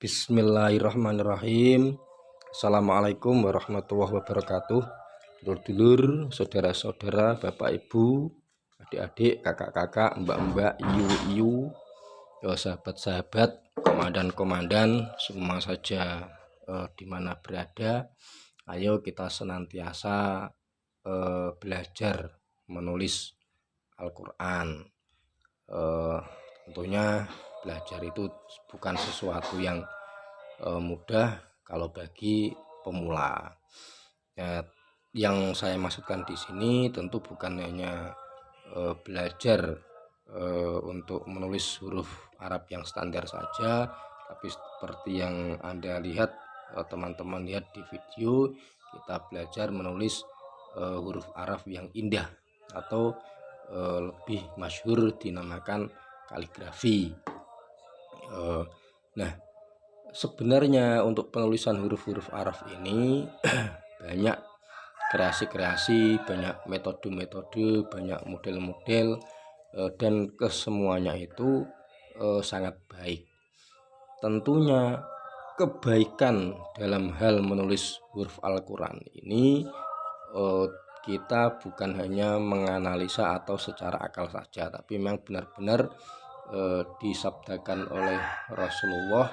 Bismillahirrahmanirrahim. Assalamualaikum warahmatullahi wabarakatuh. Dulur-dulur, saudara-saudara, bapak ibu, adik-adik, kakak-kakak, mbak-mbak, iyu-iyu, sahabat-sahabat, komandan-komandan, semua saja di mana berada. Ayo kita senantiasa belajar menulis Al-Quran. Tentunya belajar itu bukan sesuatu yang mudah kalau bagi pemula. Yang saya maksudkan di sini tentu bukan hanya belajar untuk menulis huruf Arab yang standar saja, tapi seperti yang Anda lihat, teman-teman lihat di video, kita belajar menulis huruf Arab yang indah atau lebih masyhur dinamakan kaligrafi. Nah, sebenarnya untuk penulisan huruf-huruf Arab ini banyak kreasi-kreasi, banyak metode-metode, banyak model-model, dan kesemuanya itu sangat baik. Tentunya kebaikan dalam hal menulis huruf Al-Quran ini kita bukan hanya menganalisa atau secara akal saja, tapi memang benar-benar disabdakan oleh Rasulullah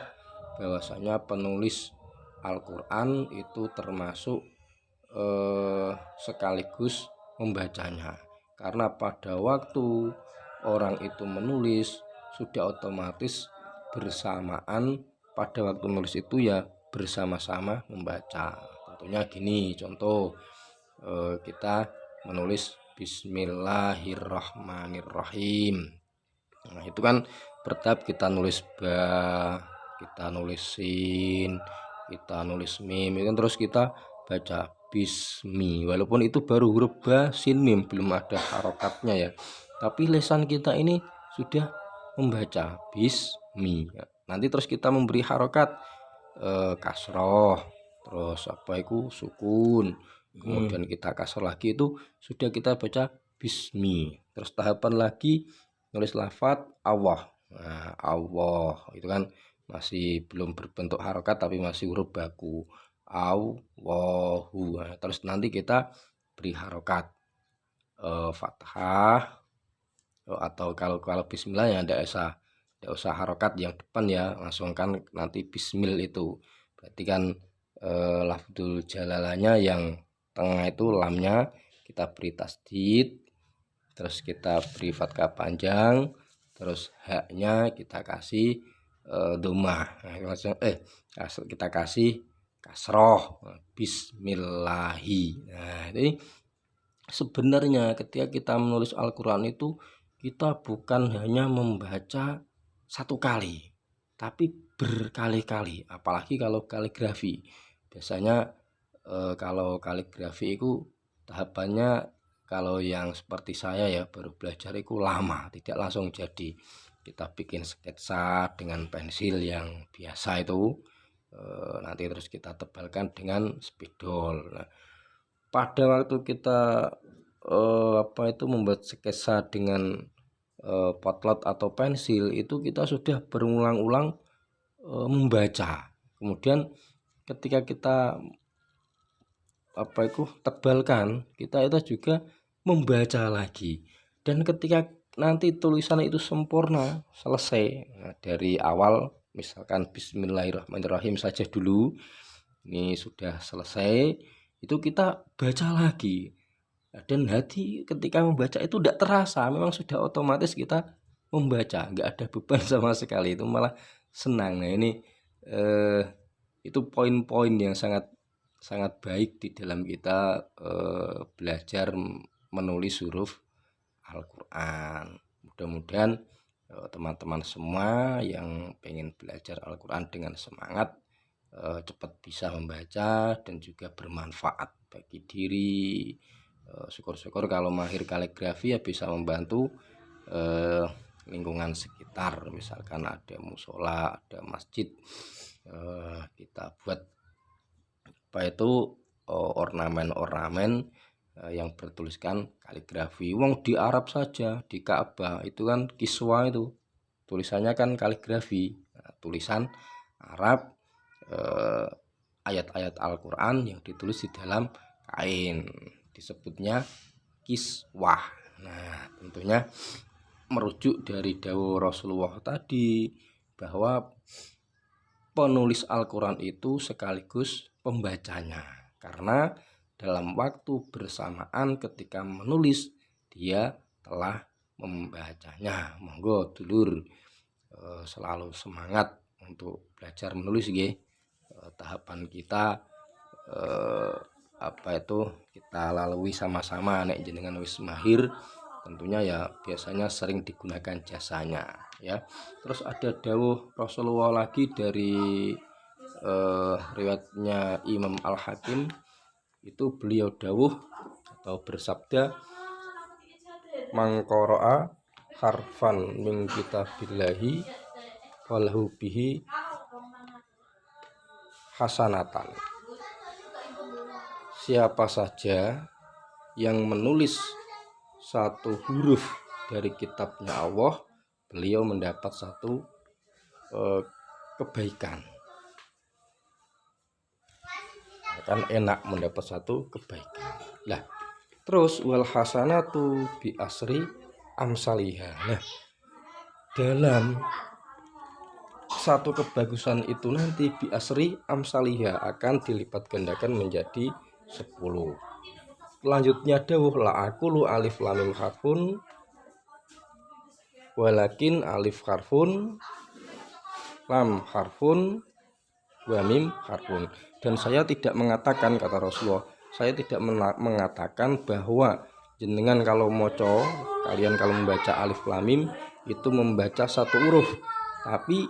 bahwasanya penulis Al-Quran itu termasuk sekaligus membacanya, karena pada waktu orang itu menulis sudah otomatis bersamaan pada waktu menulis itu ya bersama-sama membaca. Tentunya gini, contoh kita menulis Bismillahirrahmanirrahim. Nah, itu kan bertahap, kita nulis ba, kita nulis sin, kita nulis mim, kan terus kita baca bismi, walaupun itu baru huruf ba, sin, mim, belum ada harokatnya ya, tapi lisan kita ini sudah membaca bismi. Nanti terus kita memberi harokat kasroh, terus apa itu sukun, kemudian kita kasroh lagi, itu sudah kita baca bismi. Terus tahapan lagi nulis lafadz Allah. Nah, Allah itu kan masih belum berbentuk harokat tapi masih huruf baku, Allahu. Nah, terus nanti kita beri harokat fathah, atau kalau bismillah ya tidak usah harokat yang depan ya, langsung kan nanti bismil itu berarti kan lafdzul jalalanya yang tengah itu lamnya kita beri tasdid, terus kita beri fathah panjang, terus haknya kita kasih dhammah. Nah, kita kasih kasroh, bismillahi. Nah, ini sebenarnya ketika kita menulis Al-Quran itu kita bukan hanya membaca satu kali, tapi berkali-kali. Apalagi kalau kaligrafi, biasanya kalau kaligrafi itu tahapannya, kalau yang seperti saya ya baru belajar itu lama, tidak langsung jadi. Kita bikin sketsa dengan pensil yang biasa itu, nanti terus kita tebalkan dengan spidol. Nah, pada waktu kita membuat sketsa dengan potlot atau pensil, itu kita sudah berulang-ulang membaca. Kemudian ketika kita tebalkan, kita itu juga membaca lagi. Dan ketika nanti tulisan itu sempurna, selesai, nah, dari awal misalkan Bismillahirrahmanirrahim saja dulu, ini sudah selesai, itu kita baca lagi. Dan hati ketika membaca itu tidak terasa, memang sudah otomatis kita membaca, nggak ada beban sama sekali, itu malah senang. Nah, ini itu poin-poin yang sangat baik di dalam kita belajar menulis huruf Al-Quran. Mudah-mudahan teman-teman semua yang pengen belajar Al-Quran dengan semangat cepat bisa membaca dan juga bermanfaat bagi diri. Syukur-syukur kalau mahir kaligrafi ya bisa membantu lingkungan sekitar, misalkan ada musola, ada masjid, kita buat ornamen-ornamen yang bertuliskan kaligrafi. Wong di Arab saja, di Ka'bah itu kan kiswa, itu tulisannya kan kaligrafi. Nah, tulisan Arab ayat-ayat Al-Quran yang ditulis di dalam kain, disebutnya kiswah. Nah, tentunya merujuk dari dawuh Rasulullah tadi bahwa penulis Al-Quran itu sekaligus pembacanya, karena dalam waktu bersamaan ketika menulis dia telah membacanya. Monggo dulur selalu semangat untuk belajar menulis nggih. Tahapan kita kita lalui sama-sama. Nek jenengan wis mahir tentunya ya biasanya sering digunakan jasanya ya. Terus ada dawuh Rasulullah lagi dari riwayatnya Imam Al-Hakim, itu beliau dawuh atau bersabda, mangqara'a harfan min kitabillahi walahu bihi hasanatan. Siapa saja yang menulis satu huruf dari kitabnya Allah, beliau mendapat satu kebaikan. Kan enak mendapat satu kebaikan. Lah, terus wal hasanatu bi asri amsalihha. Nah, dalam satu kebagusan itu nanti bi asri amsalihha akan dilipat gandakan menjadi 10. Selanjutnya dawuh la aqulu alif lam mim harfun walakin alif harfun lam harfun wa mim harfun. Dan saya tidak mengatakan, kata Rasulullah, saya tidak mengatakan bahwa jenengan kalau moco, kalian kalau membaca alif lam mim itu membaca satu huruf, tapi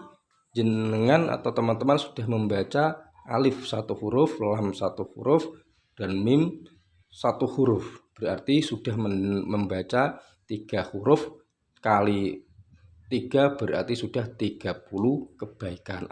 jenengan atau teman-teman sudah membaca alif satu huruf, lam satu huruf, dan mim satu huruf. Berarti sudah membaca 3 huruf kali 3 berarti sudah 30 kebaikan.